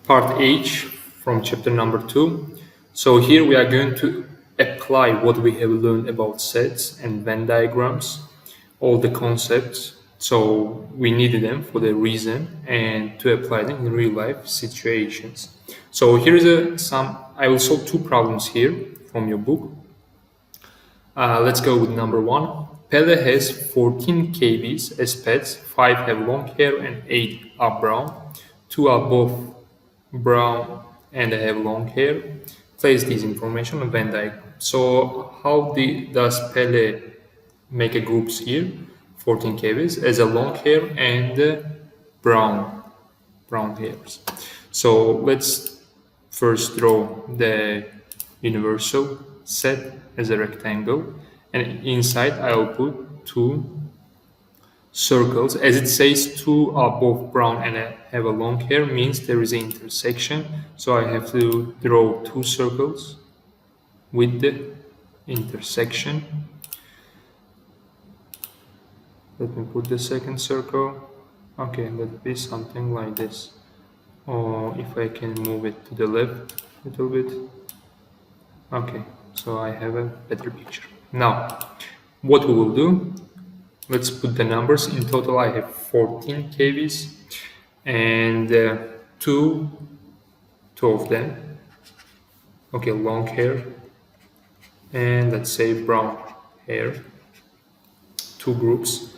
part H from chapter number 2. So here we are going to apply what we have learned about sets and Venn diagrams, all the concepts. So we needed them for the reason and to apply them in real life situations. So here's I will solve two problems here from your book. Let's go with number 1. Pele has 14 KBs as pets, 5 have long hair and 8 are brown. 2 are both brown and have long hair. Place this information on Venn diagram. So how does Pele make a groups here? 14 KBs as a long hair and brown hairs. So let's first draw the universal set as a rectangle, and inside I will put 2 circles. As it says 2 are both brown and have a long hair, means there is an intersection, so I have to draw 2 circles with the intersection. Let me put the second circle. Okay, let it be something like this, or if I can move it to the left a little bit. Okay, so I have a better picture. Now, what we will do, let's put the numbers. In total, I have 14 KVs and two of them, okay, long hair, and let's say brown hair, 2 groups.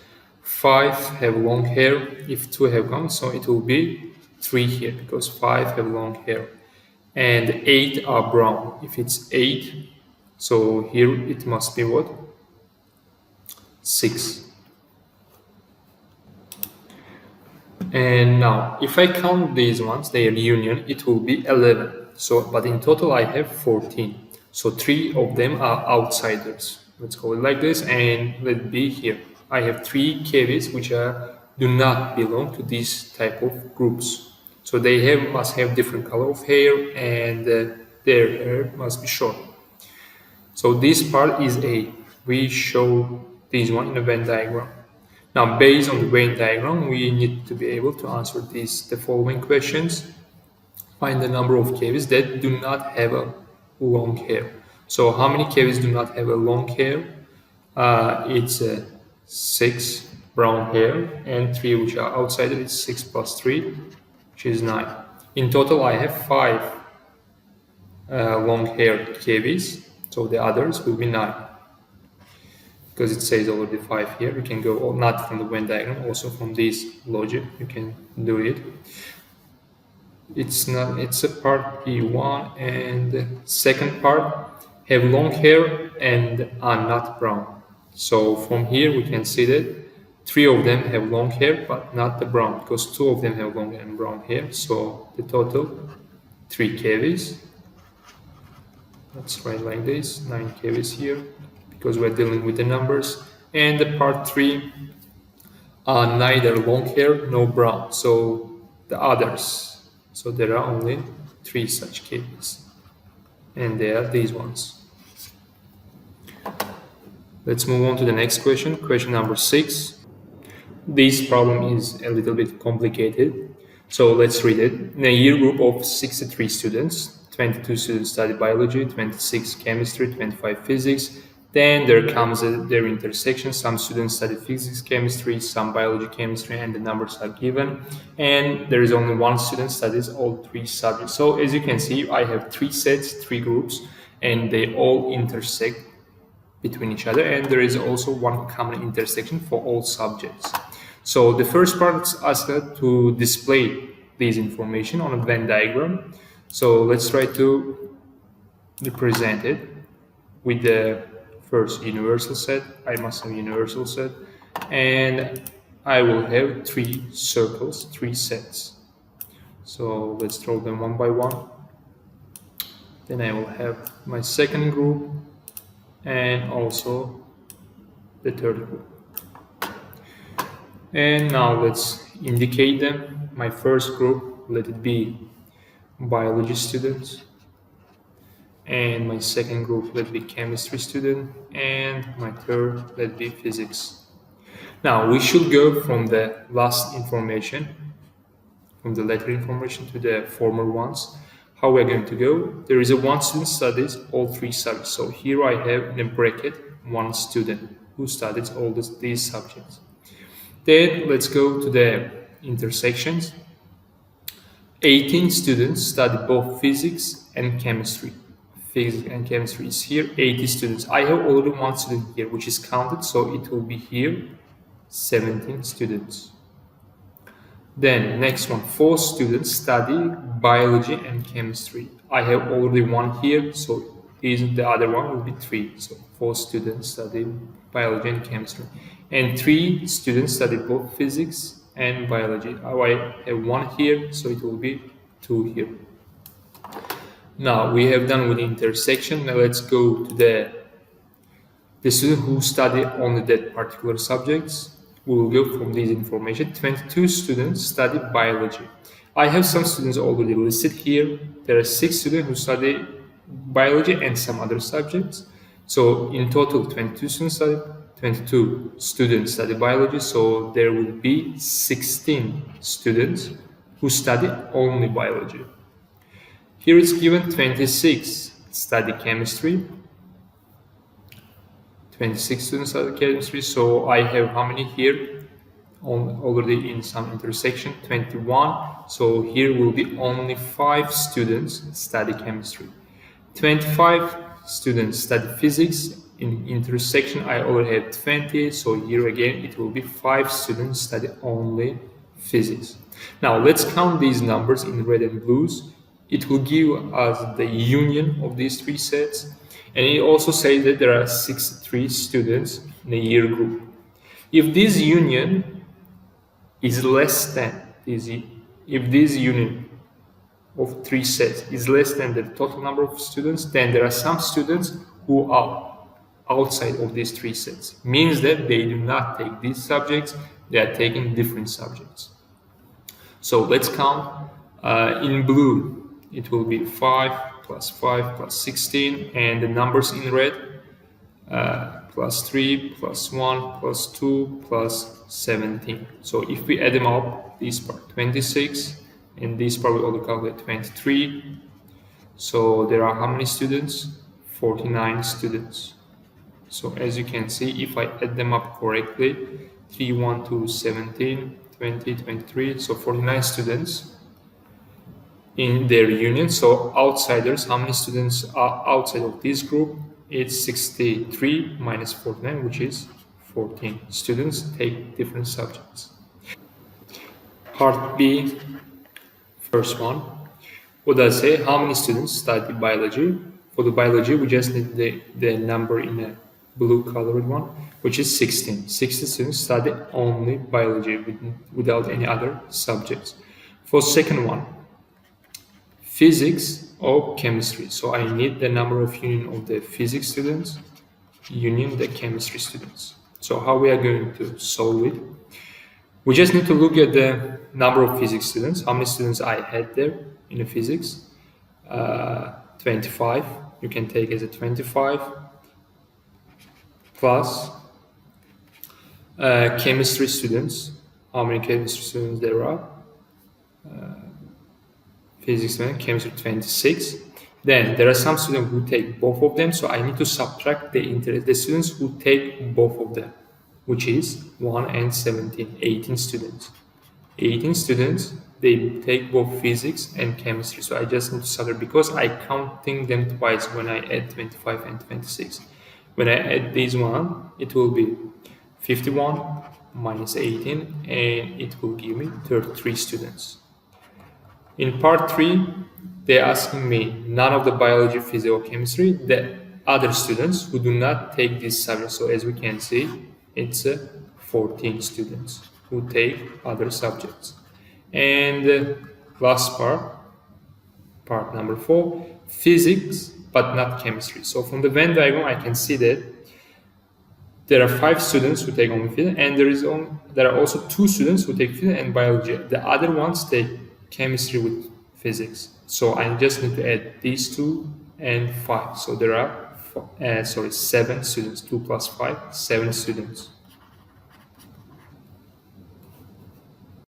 5 have long hair. If 2 have gone, so it will be 3 here because 5 have long hair. And 8 are brown. If it's 8, so here it must be what? 6. And now, if I count these ones, their union, it will be 11. So, but in total I have 14. So 3 of them are outsiders. Let's call it like this, and let it be here. I have 3 KVs which do not belong to this type of groups. So they must have different color of hair, and their hair must be short. So this part is A. We show this one in a Venn diagram. Now, based on the Venn diagram, we need to be able to answer the following questions. Find the number of KVs that do not have a long hair. So how many KVs do not have a long hair? It's 6 brown hair, and 3 which are outside. It's 6 plus 3, which is 9. In total, I have 5 long hair KVs, so the others will be 9. Because it says already 5 here, you can go not from the Venn diagram, also from this logic, you can do it. It's a part P1, and the second part have long hair and are not brown. So from here we can see that 3 of them have long hair but not the brown, because 2 of them have long and brown hair. So the total 3 KVs. Let's write like this, 9 KVs here, because we're dealing with the numbers. And the part 3 are neither long hair nor brown, so the others. So there are only 3 such KVs, and they are these ones. Let's move on to the next question, question number 6. This problem is a little bit complicated, so let's read it. In a year group of 63 students, 22 students study biology, 26 chemistry, 25 physics. Then there comes their intersection. Some students study physics, chemistry, some biology, chemistry, and the numbers are given. And there is only one student studies all 3 subjects. So as you can see, I have 3 sets, 3 groups, and they all intersect between each other, and there is also one common intersection for all subjects. So the first part is asked to display this information on a Venn diagram. So let's try to represent it with the first universal set. I must have universal set, and I will have 3 circles, 3 sets. So let's draw them one by one. Then I will have my second group and also the third group. And now let's indicate them. My first group, let it be biology students, and my second group, let it be chemistry student, and my third, let it be physics. Now we should go from the last information from the later information to the former ones. How we're going to go? There is a one student studies all three subjects. So here I have in a bracket one student who studies all these subjects. Then let's go to the intersections. 18 students study both physics and chemistry. Physics and chemistry is here, 80 students. I have already one student here, which is counted, so it will be here 17 students. Then next one, 4 students study biology and chemistry. I have already one here, so the other one will be 3. So 4 students study biology and chemistry. And 3 students study both physics and biology. I have one here, so it will be 2 here. Now we have done with the intersection. Now let's go to the student who study only that particular subjects. We will go from this information. 22 students study biology. I have some students already listed here. There are 6 students who study biology and some other subjects. So in total, 22 students study biology. So there will be 16 students who study only biology. Here it's given 26 study chemistry. 26 students study chemistry. So I have how many here? Already in some intersection, 21. So here will be only 5 students study chemistry. 25 students study physics. In intersection, I already have 20. So here again, it will be 5 students study only physics. Now let's count these numbers in red and blues. It will give us the union of these 3 sets. And it also says that there are 63 students in a year group. If this union is less than, if this union of 3 sets is less than the total number of students, then there are some students who are outside of these 3 sets. Means that they do not take these subjects, they are taking different subjects. So let's count. In blue, it will be 5 plus 5 plus 16, and the numbers in red, plus 3 plus 1 plus 2 plus 17. So if we add them up, this part 26, and this part we only calculate 23. So there are how many students? 49 students. So as you can see, if I add them up correctly, 3, 1, 2, 17, 20, 23, so 49 students in their union. So outsiders, how many students are outside of this group? It's 63 minus 49, which is 14 students take different subjects. Part B, first one. What does it say? How many students study biology? For the biology, we just need the number in a blue colored one, which is 16. 60 students study only biology without any other subjects. For second one, physics or chemistry. So I need the number of union of the physics students, union the chemistry students. So how we are going to solve it? We just need to look at the number of physics students, how many students I had there in the physics. 25, you can take as a 25, plus chemistry students, how many chemistry students there are. Physics and chemistry 26. Then there are some students who take both of them, so I need to subtract the students who take both of them, which is 1 and 17, 18 students. 18 students, they take both physics and chemistry, so I just need to subtract because I counting them twice when I add 25 and 26. When I add this one, it will be 51 minus 18, and it will give me 33 students. In part 3, they're asking me none of the biology, physics, or chemistry, the other students who do not take this subject. So as we can see, it's 14 students who take other subjects. And last part number 4, physics, but not chemistry. So from the Venn diagram, I can see that there are 5 students who take only physics, and there are also 2 students who take physics and biology. The other ones take chemistry with physics. So I just need to add these 2 and 5. So there are 7 students. 2 plus 5, 7 students.